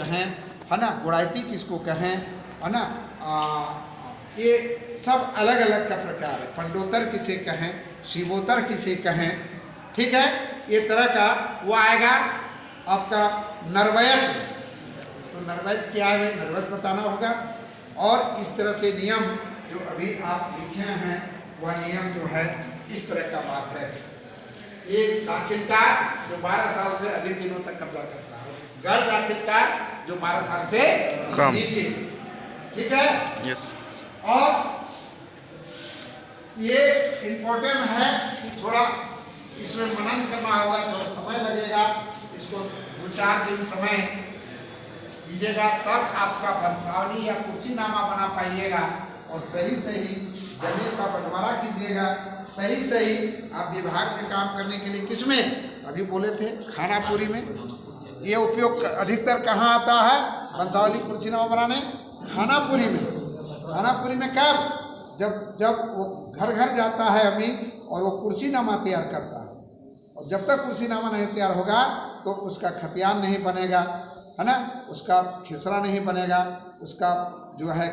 कहें, है ना, गुड़ाइती किसको कहें, है ना, ये सब अलग अलग का प्रकार है। पंडोत्तर किसे कहें, शिवोत्तर किसे कहें, ठीक है, ये तरह का वो आएगा आपका नरवैत में। तो नरवैत क्या है, नरवैत बताना होगा। और इस तरह से नियम जो अभी आप लिखे हैं वह नियम जो है इस तरह का बात है। ये दाखिलकार जो 12 साल से अधिक दिनों तक कब्जा करता है, गैर दाखिलकार जो 12 साल से नीचे, ठीक है। यस। और ये इम्पोर्टेंट है कि थोड़ा इसमें मनन करना होगा, थोड़ा समय लगेगा, इसको 2-4 दिन समय दीजिएगा, तब आपका वंशावली या कुर्सीनामा बना पाइएगा। और सही सही जमीन का बंटवारा कीजिएगा। सही आप विभाग में काम करने के लिए किसमें अभी बोले थे, खानापुरी में। ये उपयोग अधिकतर कहाँ आता है वंशावली कुर्सीनामा बनाने, खानापुरी में। खानापुरी में कब, जब वो घर घर जाता है अमीन और वो कुर्सीनामा तैयार करता है, और जब तक कुर्सीनामा नहीं तैयार होगा तो उसका खतियान नहीं बनेगा, है ना, उसका खेसरा नहीं बनेगा, उसका जो है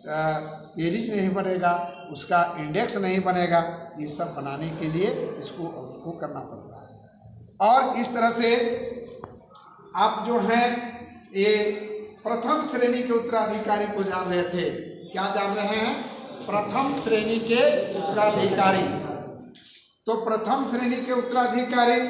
पेरिज नहीं बनेगा, उसका इंडेक्स नहीं बनेगा। ये सब बनाने के लिए इसको करना पड़ता है। और इस तरह से आप जो हैं ये प्रथम श्रेणी के उत्तराधिकारी को जान रहे थे, क्या जान रहे हैं, प्रथम श्रेणी के उत्तराधिकारी। तो प्रथम श्रेणी के उत्तराधिकारी,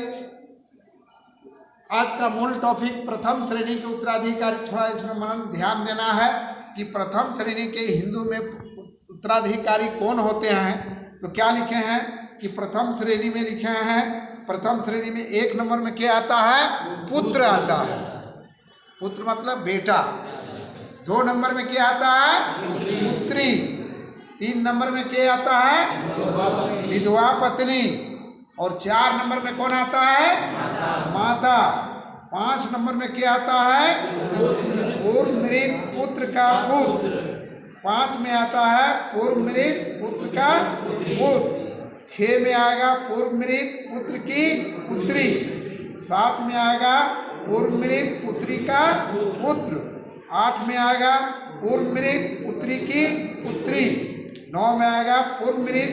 आज का मूल टॉपिक प्रथम श्रेणी के उत्तराधिकारी। थोड़ा इसमें मनन ध्यान देना है कि प्रथम श्रेणी के हिंदू में उत्तराधिकारी कौन होते हैं। तो क्या लिखे हैं कि प्रथम श्रेणी में लिखे हैं, प्रथम श्रेणी में 1 नंबर में क्या आता है, पुत्र आता है। पुत्र मतलब बेटा। 2 नंबर में क्या आता है, पुत्री। 3 नंबर में क्या आता है, विधवा पत्नी। और 4 नंबर में कौन आता है, माता। 5 नंबर में क्या आता है, पूर्व मृत पुत्र का पुत्र। 5 में आता है पूर्व मृत पुत्र का पुत्र। 6 में आएगा पूर्व मृत पुत्र की पुत्री। 7 में आएगा पूर्व मृत पुत्री का पुत्र। 8 में आएगा पूर्व मृत पुत्री की पुत्री। 9 में आएगा पूर्व मृत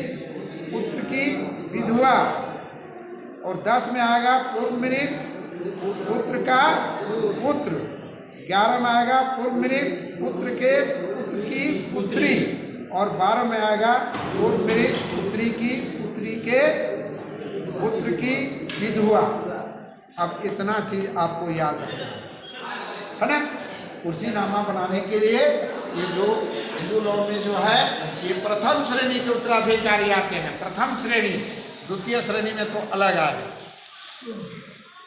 पुत्र की विधवा। और 10 में आएगा पूर्व मृत पुत्र का पुत्र। 11 में आएगा पूर्व मृत पुत्र के पुत्र की पुत्री। और 12 में आएगा पूर्व मृत पुत्री के पुत्र की विधवा। अब इतना चीज आपको याद रखना है ना। कुर्सीनामा बनाने के लिए ये जो हिंदू लॉ में जो है ये प्रथम श्रेणी के उत्तराधिकारी आते हैं, प्रथम श्रेणी। द्वितीय श्रेणी में तो अलग आ गए।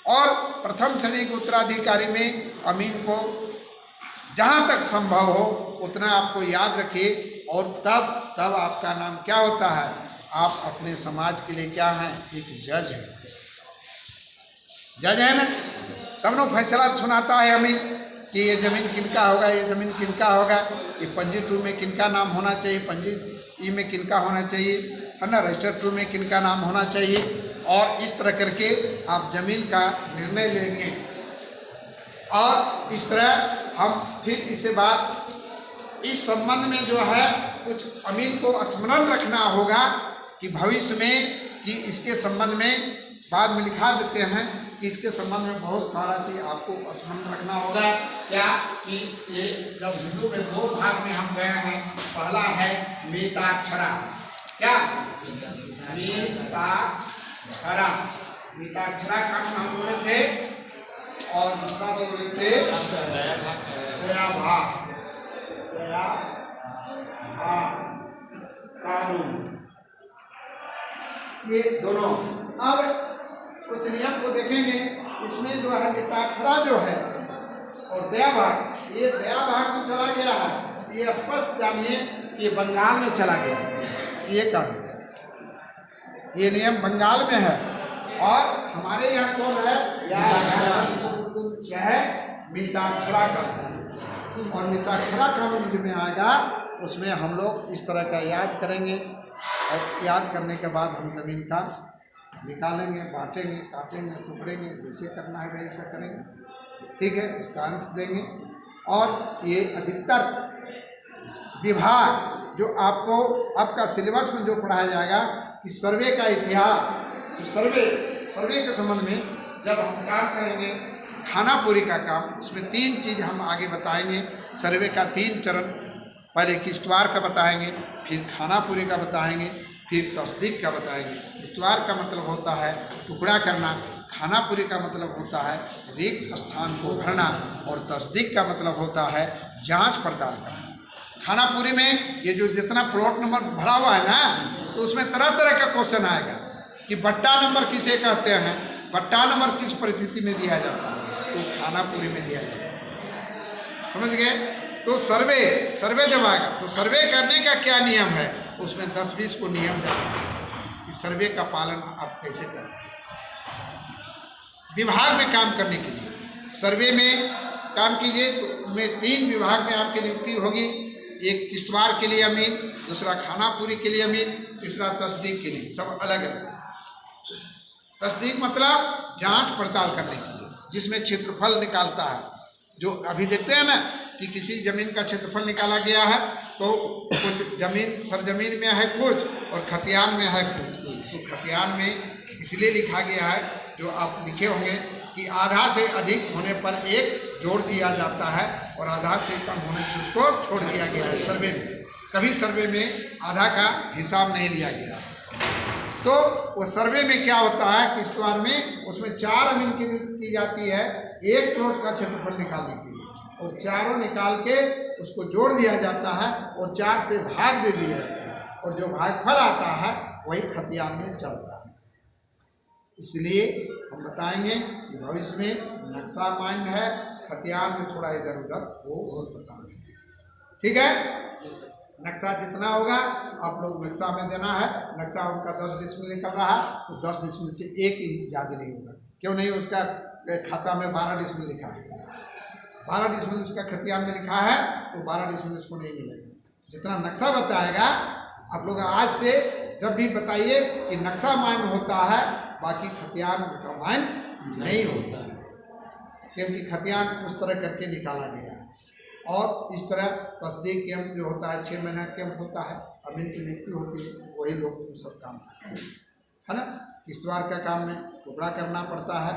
और प्रथम श्रेणी के उत्तराधिकारी में अमीन को जहाँ तक संभव हो उतना आपको याद रखिए। और तब आपका नाम क्या होता है, आप अपने समाज के लिए क्या हैं, एक जज है। जज है ना, तब ना फैसला सुनाता है अमीन कि ये ज़मीन किनका होगा, ये ज़मीन किनका होगा, ये पंजी 2 में किनका नाम होना चाहिए, पंजी ई में किनका होना चाहिए, है ना, रजिस्टर 2 में किनका नाम होना चाहिए। और इस तरह करके आप ज़मीन का निर्णय लेंगे। और इस तरह हम फिर इससे बाद इस संबंध में जो है कुछ अमीन को स्मरण रखना होगा कि भविष्य में कि इसके संबंध में बाद में लिखा देते हैं कि इसके संबंध में बहुत सारा चीज़ आपको स्मरण रखना होगा। क्या कि ये जब हिंदू में 2 भाग में हम गए हैं, पहला है मिताक्षरा। क्या मिताक्षरा का हम बोले थे, और दूसरा बोले थे कानून। ये दोनों। अब उस नियम को देखेंगे, इसमें जो है मिताक्षरा जो है और दयाभाग, ये दयाभाग में चला गया है, ये स्पष्ट जानिए कि बंगाल में चला गया। ये कानून, ये नियम बंगाल में है। और हमारे यहाँ कौन है, क्या है, मिताक्षरा कानून। और मिताक्षरा कानून जिसमें आएगा उसमें हम लोग इस तरह का याद करेंगे। और याद करने के बाद हम ज़मीन का निकालेंगे, बांटेंगे, काटेंगे, टुकड़ेंगे, जैसे करना है वैसा करेंगे। ठीक है, उसका अंश देंगे। और ये अधिकतर विभाग जो आपको आपका सिलेबस में जो पढ़ाया जाएगा कि सर्वे का इतिहास, तो सर्वे के संबंध में जब हम काम करेंगे खानापुरी का काम, उसमें 3 चीज़ हम आगे बताएंगे। सर्वे का 3 चरण, पहले किश्तवाड़ का बताएंगे, फिर खानापुरी का बताएंगे, फिर तस्दीक का बताएंगे। किश्तवाड़ का मतलब होता है टुकड़ा करना, खानापुरी का मतलब होता है रिक्त स्थान को भरना, और तस्दीक का मतलब होता है जांच पड़ताल करना। खानापुरी में ये जो जितना प्लॉट नंबर भरा हुआ है ना, तो उसमें तरह तरह का क्वेश्चन आएगा कि बट्टा नंबर किसे कहते हैं, बट्टा नंबर किस परिस्थिति में दिया जाता है, तो खानापुरी में दिया जाता है। समझ गए? तो सर्वे जब आएगा तो सर्वे करने का क्या नियम है, उसमें 10-20 को नियम जाना है कि सर्वे का पालन आप कैसे करते हैं। विभाग में काम करने के लिए सर्वे में काम कीजिए, तो में 3 विभाग में आपकी नियुक्ति होगी। एक किश्तवाड़ के लिए अमीन, दूसरा खानापुरी के लिए अमीन, तीसरा तस्दीक के लिए, सब अलग अलग। तस्दीक मतलब जांच पड़ताल करने के लिए, जिसमें क्षेत्रफल निकालता है। जो अभी देखते हैं ना कि किसी ज़मीन का क्षेत्रफल निकाला गया है, तो कुछ ज़मीन सरजमीन में है कुछ, और खतियान में है कुछ। तो खतियान में इसलिए लिखा गया है, जो आप लिखे होंगे कि आधा से अधिक होने पर 1 जोड़ दिया जाता है, और आधा से कम होने से उसको छोड़ दिया गया है सर्वे में। कभी सर्वे में आधा का हिसाब नहीं लिया गया। तो वो सर्वे में क्या होता है, किश्तवाड़ में उसमें 4 अमीन की नियुक्ति की जाती है 1 प्लॉट का क्षेत्रफल निकालने के लिए, और चारों निकाल के उसको जोड़ दिया जाता है और 4 से भाग दे दिया जाता है, और जो भागफल आता है वही खतियान में चढ़ता है। इसलिए हम बताएंगे कि भविष्य में नक्शा माइंड है, खतियान में थोड़ा इधर उधर वो बताएंगे। ठीक है? नक्शा जितना होगा आप लोग नक्शा में देना है। नक्शा उनका 10 डिसमिल निकल रहा है, तो 10 डिसमिल से 1 इंच ज़्यादा नहीं होगा। क्यों नहीं? उसका खाता में 12 डिसमिल लिखा है, 12 डिसमिल उसका खतियान में लिखा है, तो 12 डिसमिल उसको नहीं मिलेगा। जितना नक्शा बताएगा आप लोग आज से जब भी बताइए कि नक्शा माइन होता है, बाकी खतियान का माइन नहीं होता है, क्योंकि खतियान उस तरह करके निकाला गया है। और इस तरह तस्दीक कैंप जो होता है 6 महीना कैंप होता है, अमीन की नियुक्ति होती है, वही लोग सब काम करते हैं, है ना। किश्तवाड़ का काम में टुकड़ा करना पड़ता है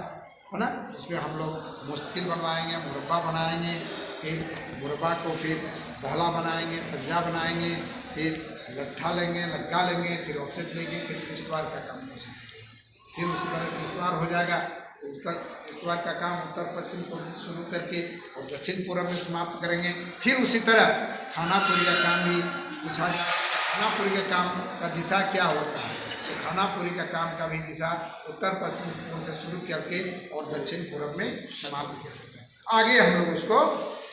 ना, जिसमें हम लोग मुश्किल बनवाएंगे, मुरब्बा बनाएंगे, फिर मुरब्बा को फिर दहला बनाएंगे, पंजा बनाएंगे, फिर लट्ठा लेंगे, लग्गा लेंगे, फिर ऑफसेट लेंगे, फिर किश्तवाड़ का काम कर सकते हैं। फिर उसी तरह किश्तवाड़ हो जाएगा तो उत्तर किश्तवाड़ का काम उत्तर पश्चिम को शुरू करके और दक्षिण पूर्व में समाप्त करेंगे। फिर उसी तरह खानापुरी का काम भी पूछा जाए, खानापुरी के काम का दिशा क्या होता है, तो खानापुरी का काम का भी दिशा उत्तर पश्चिम पूर्व से शुरू करके और दक्षिण पूर्व में समाप्त किया जाता है। आगे हम लोग उसको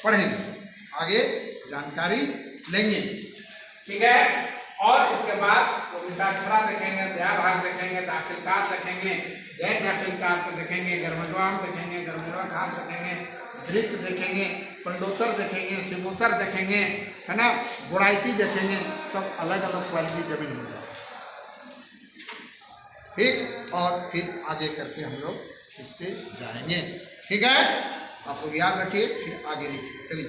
पढ़ेंगे, आगे जानकारी लेंगे। ठीक है? और इसके बाद मिताक्षरा देखेंगे, अध्याय भाग देखेंगे, दाखिलकार देखेंगे, गैर दाखिलकार को देखेंगे, गर्मजवान देखेंगे, गर्मजवा घास देखेंगे, दृक्त देखेंगे, पंडोत्तर देखेंगे, सिमोत्तर देखेंगे, है ना, गुड़ाइती देखेंगे। सब अलग अलग क्वालिटी जमीन हो जाए। ठीक? और फिर आगे करके हम लोग सीखते जाएंगे। ठीक है? आप लोग याद रखिए, फिर आगे लिखिए। चलिए।